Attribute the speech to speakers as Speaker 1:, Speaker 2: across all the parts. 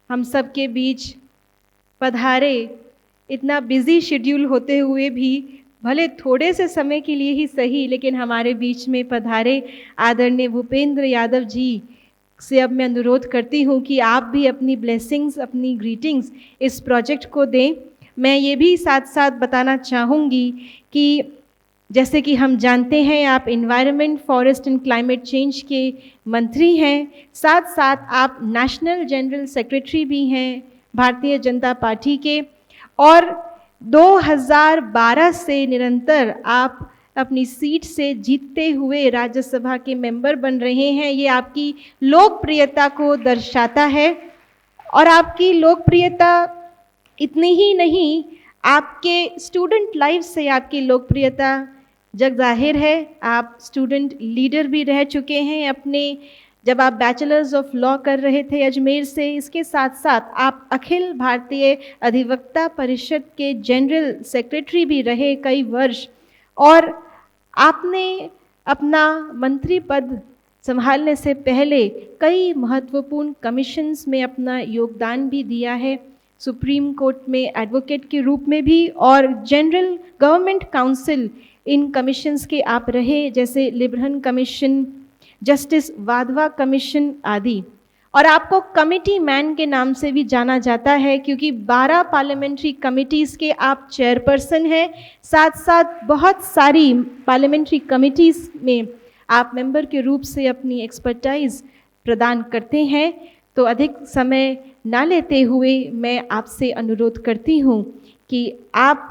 Speaker 1: हम सब के बीच पधारे। इतना बिजी शेड्यूल होते हुए भी भले थोड़े से समय के लिए ही सही, लेकिन हमारे बीच में पधारे आदरणीय भूपेंद्र यादव जी से अब मैं अनुरोध करती हूँ कि आप भी अपनी ब्लेसिंग्स, अपनी ग्रीटिंग्स इस प्रोजेक्ट को दें। मैं ये भी साथ साथ बताना चाहूँगी कि जैसे कि हम जानते हैं आप environment, forest and climate change के मंत्री हैं, साथ साथ आप नेशनल जनरल सेक्रेटरी भी हैं भारतीय जनता पार्टी के, और 2012 से निरंतर आप अपनी सीट से जीतते हुए राज्यसभा के मेंबर बन रहे हैं। ये आपकी लोकप्रियता को दर्शाता है, और आपकी लोकप्रियता इतनी ही नहीं, आपके स्टूडेंट लाइफ से आपकी लोकप्रियता जग जाहिर है। आप स्टूडेंट लीडर भी रह चुके हैं अपने, जब आप बैचलर्स ऑफ लॉ कर रहे थे अजमेर से। इसके साथ साथ आप अखिल भारतीय अधिवक्ता परिषद के जनरल सेक्रेटरी भी रहे कई वर्ष, और आपने अपना मंत्री पद संभालने से पहले कई महत्वपूर्ण कमीशंस में अपना योगदान भी दिया है, सुप्रीम कोर्ट में एडवोकेट के रूप में भी, और जनरल गवर्नमेंट काउंसिल इन कमीशंस के आप रहे, जैसे लिब्रहन कमीशन, जस्टिस वाधवा कमीशन आदि। और आपको कमिटी मैन के नाम से भी जाना जाता है, क्योंकि 12 पार्लियामेंट्री कमिटीज़ के आप चेयरपर्सन हैं, साथ साथ बहुत सारी पार्लियामेंट्री कमिटीज़ में आप मेंबर के रूप से अपनी एक्सपर्टाइज प्रदान करते हैं। तो अधिक समय ना लेते हुए मैं आपसे अनुरोध करती हूँ कि आप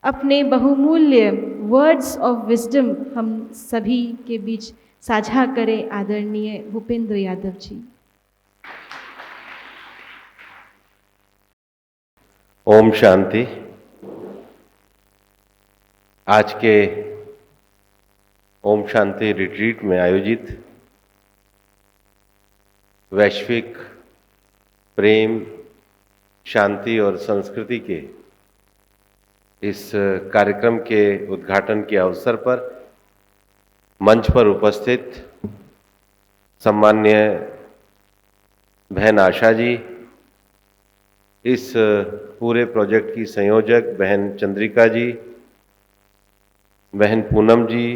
Speaker 1: अपने बहुमूल्य वर्ड्स ऑफ विजडम हम सभी के बीच साझा करें। आदरणीय भूपेंद्र यादव जी।
Speaker 2: ओम शांति। आज के ओम शांति रिट्रीट में आयोजित वैश्विक प्रेम, शांति और संस्कृति के इस कार्यक्रम के उद्घाटन के अवसर पर मंच पर उपस्थित सम्मान्य बहन आशा जी, इस पूरे प्रोजेक्ट की संयोजक बहन चंद्रिका जी, बहन पूनम जी,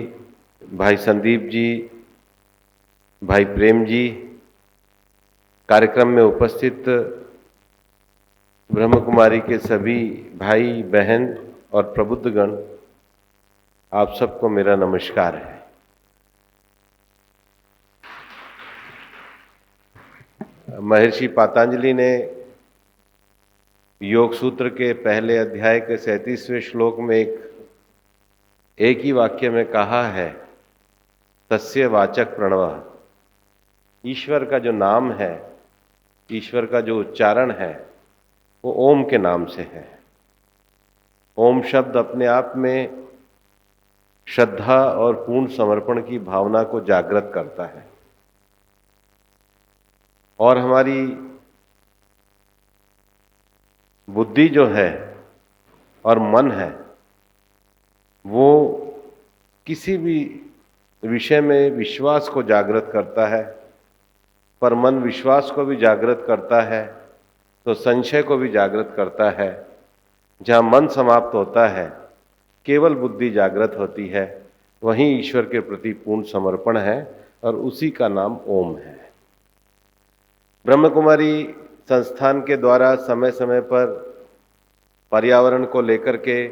Speaker 2: भाई संदीप जी, भाई प्रेम जी, कार्यक्रम में उपस्थित ब्रह्म कुमारी के सभी भाई बहन और प्रबुद्धगण, आप सबको मेरा नमस्कार है। महर्षि पातंजलि ने योग सूत्र के पहले अध्याय के 37वें श्लोक में एक ही वाक्य में कहा है, तस्य वाचक प्रणव। ईश्वर का जो नाम है, ईश्वर का जो उच्चारण है, वो ओम के नाम से है। ओम शब्द अपने आप में श्रद्धा और पूर्ण समर्पण की भावना को जागृत करता है, और हमारी बुद्धि जो है और मन है, वो किसी भी विषय में विश्वास को जागृत करता है, पर मन विश्वास को भी जागृत करता है तो संशय को भी जागृत करता है। जहाँ मन समाप्त होता है, केवल बुद्धि जागृत होती है, वहीं ईश्वर के प्रति पूर्ण समर्पण है, और उसी का नाम ओम है। ब्रह्म कुमारी संस्थान के द्वारा समय समय पर पर्यावरण को लेकर के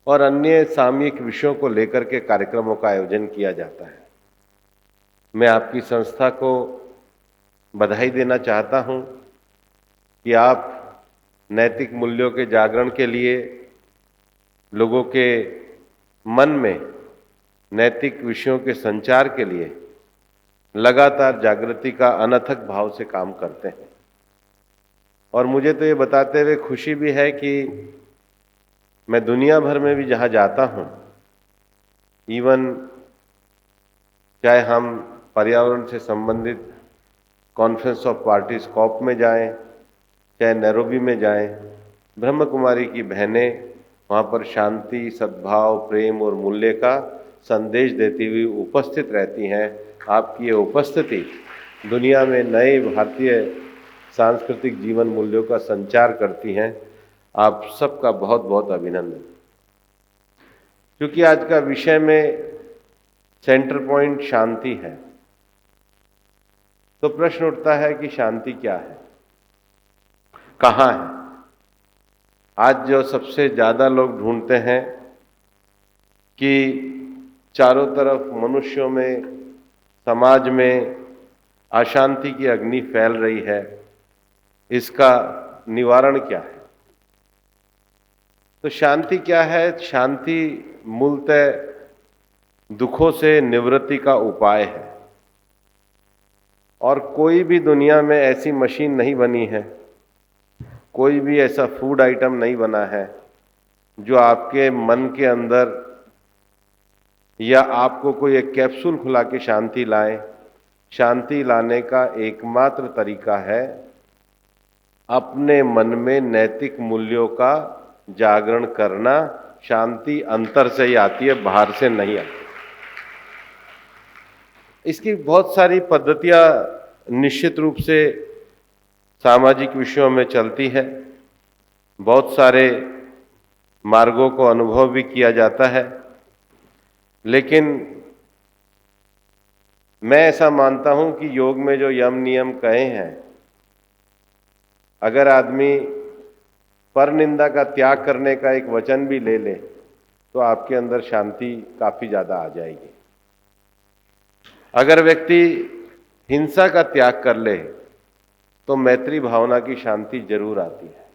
Speaker 2: और अन्य सामयिक विषयों को लेकर के कार्यक्रमों का आयोजन किया जाता है। मैं आपकी संस्था को बधाई देना चाहता हूं कि आप नैतिक मूल्यों के जागरण के लिए, लोगों के मन में नैतिक विषयों के संचार के लिए लगातार जागृति का अनथक भाव से काम करते हैं। और मुझे तो ये बताते हुए खुशी भी है कि मैं दुनिया भर में भी जहाँ जाता हूँ, इवन चाहे हम पर्यावरण से संबंधित कॉन्फ्रेंस ऑफ पार्टीज कॉप में जाएं, चाहे नैरोबी में जाएं, ब्रह्म कुमारी की बहनें वहाँ पर शांति, सद्भाव, प्रेम और मूल्य का संदेश देती हुई उपस्थित रहती हैं। आपकी ये उपस्थिति दुनिया में नए भारतीय सांस्कृतिक जीवन मूल्यों का संचार करती हैं। आप सबका बहुत बहुत अभिनंदन। क्योंकि आज का विषय में सेंटर पॉइंट शांति है, तो प्रश्न उठता है कि शांति क्या है, कहाँ है। आज जो सबसे ज्यादा लोग ढूंढते हैं कि चारों तरफ मनुष्यों में, समाज में अशांति की अग्नि फैल रही है, इसका निवारण क्या है। तो शांति क्या है? शांति मूलतः दुखों से निवृत्ति का उपाय है। और कोई भी दुनिया में ऐसी मशीन नहीं बनी है, कोई भी ऐसा फूड आइटम नहीं बना है जो आपके मन के अंदर या आपको कोई एक कैप्सूल खुला के शांति लाए। शांति लाने का एकमात्र तरीका है अपने मन में नैतिक मूल्यों का जागरण करना। शांति अंतर से ही आती है, बाहर से नहीं आती। इसकी बहुत सारी पद्धतियां निश्चित रूप से सामाजिक विषयों में चलती है, बहुत सारे मार्गों को अनुभव भी किया जाता है, लेकिन मैं ऐसा मानता हूं कि योग में जो यम नियम कहे हैं, अगर आदमी पर निंदा का त्याग करने का एक वचन भी ले ले तो आपके अंदर शांति काफी ज्यादा आ जाएगी। अगर व्यक्ति हिंसा का त्याग कर ले तो मैत्री भावना की शांति जरूर आती है।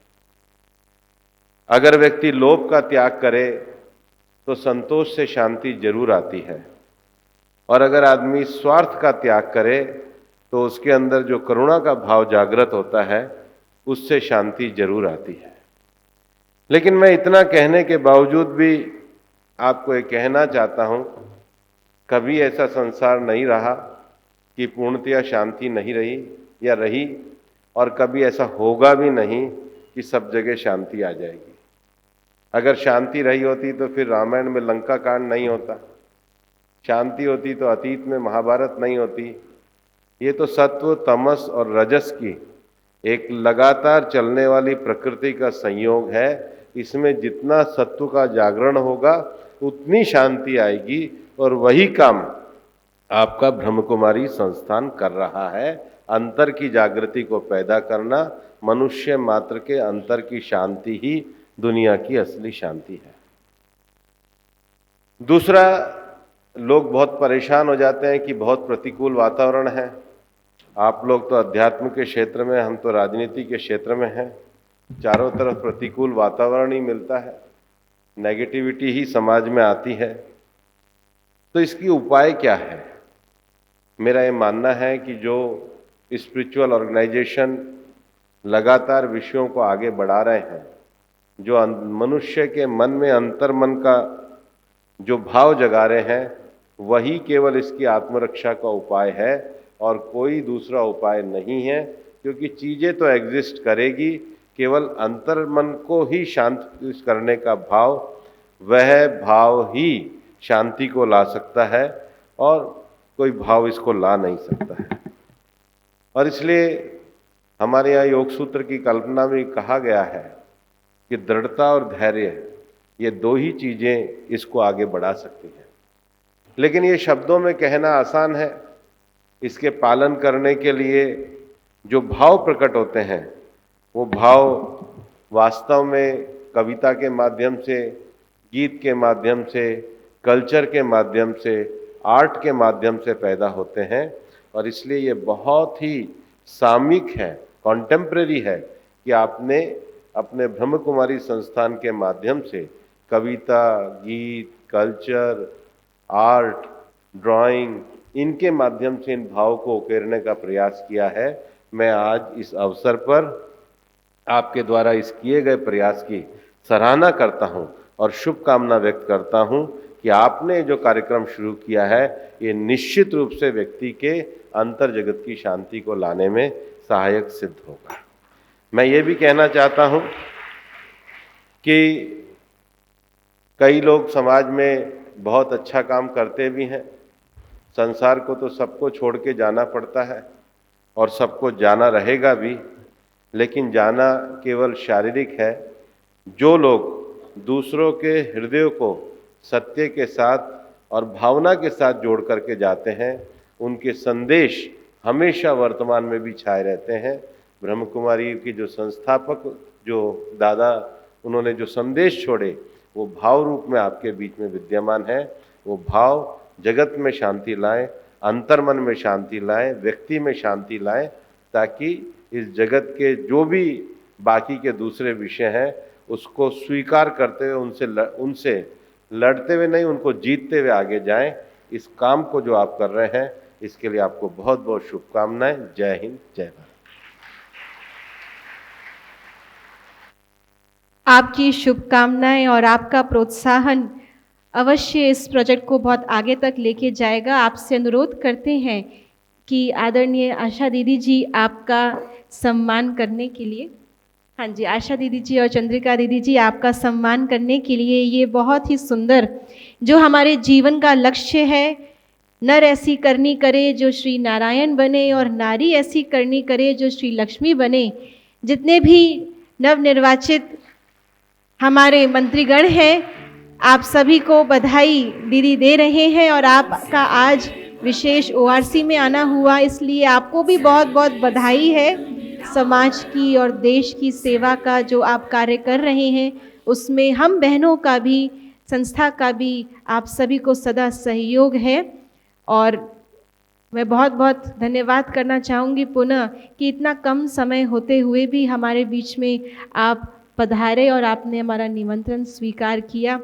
Speaker 2: अगर व्यक्ति लोभ का त्याग करे तो संतोष से शांति जरूर आती है। और अगर आदमी स्वार्थ का त्याग करे तो उसके अंदर जो करुणा का भाव जागृत होता है, उससे शांति जरूर आती है। लेकिन मैं इतना कहने के बावजूद भी आपको ये कहना चाहता हूं, कभी ऐसा संसार नहीं रहा कि पूर्णतया शांति नहीं रही या रही, और कभी ऐसा होगा भी नहीं कि सब जगह शांति आ जाएगी। अगर शांति रही होती तो फिर रामायण में लंका कांड नहीं होता, शांति होती तो अतीत में महाभारत नहीं होती। ये तो सत्व, तमस और रजस की एक लगातार चलने वाली प्रकृति का संयोग है। इसमें जितना सत्व का जागरण होगा उतनी शांति आएगी, और वही काम आपका ब्रह्मकुमारी संस्थान कर रहा है। अंतर की जागृति को पैदा करना, मनुष्य मात्र के अंतर की शांति ही दुनिया की असली शांति है। दूसरा, लोग बहुत परेशान हो जाते हैं कि बहुत प्रतिकूल वातावरण है। आप लोग तो अध्यात्म के क्षेत्र में, हम तो राजनीति के क्षेत्र में हैं। चारों तरफ प्रतिकूल वातावरण ही मिलता है, नेगेटिविटी ही समाज में आती है। तो इसकी उपाय क्या है? मेरा ये मानना है कि जो स्पिरिचुअल ऑर्गेनाइजेशन लगातार विषयों को आगे बढ़ा रहे हैं, जो मनुष्य के मन में अंतर्मन का जो भाव जगा रहे हैं, वही केवल इसकी आत्मरक्षा का उपाय है और कोई दूसरा उपाय नहीं है। क्योंकि चीजें तो एग्जिस्ट करेगी, केवल अंतर्मन को ही शांत करने का भाव, वह भाव ही शांति को ला सकता है, और कोई भाव इसको ला नहीं सकता है। और इसलिए हमारे यहाँ योग सूत्र की कल्पना में कहा गया है कि दृढ़ता और धैर्य, ये दो ही चीजें इसको आगे बढ़ा सकती हैं। लेकिन ये शब्दों में कहना आसान है, इसके पालन करने के लिए जो भाव प्रकट होते हैं, वो भाव वास्तव में कविता के माध्यम से, गीत के माध्यम से, कल्चर के माध्यम से, आर्ट के माध्यम से पैदा होते हैं। और इसलिए ये बहुत ही सामयिक है, कॉन्टेम्परेरी है कि आपने अपने ब्रह्मकुमारी संस्थान के माध्यम से कविता, गीत, कल्चर, आर्ट, ड्राइंग, इनके माध्यम से इन भाव को उकेरने का प्रयास किया है। मैं आज इस अवसर पर आपके द्वारा इस किए गए प्रयास की सराहना करता हूं और शुभकामना व्यक्त करता हूं कि आपने जो कार्यक्रम शुरू किया है, ये निश्चित रूप से व्यक्ति के अंतर जगत की शांति को लाने में सहायक सिद्ध होगा। मैं ये भी कहना चाहता हूं कि कई लोग समाज में बहुत अच्छा काम करते भी हैं। संसार को तो सबको छोड़ के जाना पड़ता है और सबको जाना रहेगा भी, लेकिन जाना केवल शारीरिक है। जो लोग दूसरों के हृदयों को सत्य के साथ और भावना के साथ जोड़ करके जाते हैं, उनके संदेश हमेशा वर्तमान में भी छाए रहते हैं। ब्रह्म कुमारी की जो संस्थापक, जो दादा, उन्होंने जो संदेश छोड़े, वो भाव रूप में आपके बीच में विद्यमान है। वो भाव जगत में शांति लाए, अंतर्मन में शांति लाए, व्यक्ति में शांति लाए, ताकि इस जगत के जो भी बाकी के दूसरे विषय हैं उसको स्वीकार करते हुए उनसे लड़ते हुए नहीं, उनको जीतते हुए आगे जाएं। इस काम को जो आप कर रहे हैं, इसके लिए आपको बहुत बहुत शुभकामनाएं। जय हिंद, जय भारत।
Speaker 1: आपकी शुभकामनाएं और आपका प्रोत्साहन अवश्य इस प्रोजेक्ट को बहुत आगे तक लेके जाएगा। आपसे अनुरोध करते हैं कि आदरणीय आशा दीदी जी आपका सम्मान करने के लिए, हाँ जी, आशा दीदी जी और चंद्रिका दीदी जी आपका सम्मान करने के लिए ये बहुत ही सुंदर जो हमारे जीवन का लक्ष्य है, नर ऐसी करनी करे जो श्री नारायण बने और नारी ऐसी करनी करे जो श्री लक्ष्मी बने। जितने भी नवनिर्वाचित हमारे मंत्रीगण हैं, आप सभी को बधाई दीदी दे रहे हैं और आपका आज विशेष ORC में आना हुआ, इसलिए आपको भी बहुत बहुत बधाई है। समाज की और देश की सेवा का जो आप कार्य कर रहे हैं, उसमें हम बहनों का भी, संस्था का भी, आप सभी को सदा सहयोग है। और मैं बहुत बहुत धन्यवाद करना चाहूँगी पुनः कि इतना कम समय होते हुए भी हमारे बीच में आप पधारे और आपने हमारा निमंत्रण स्वीकार किया।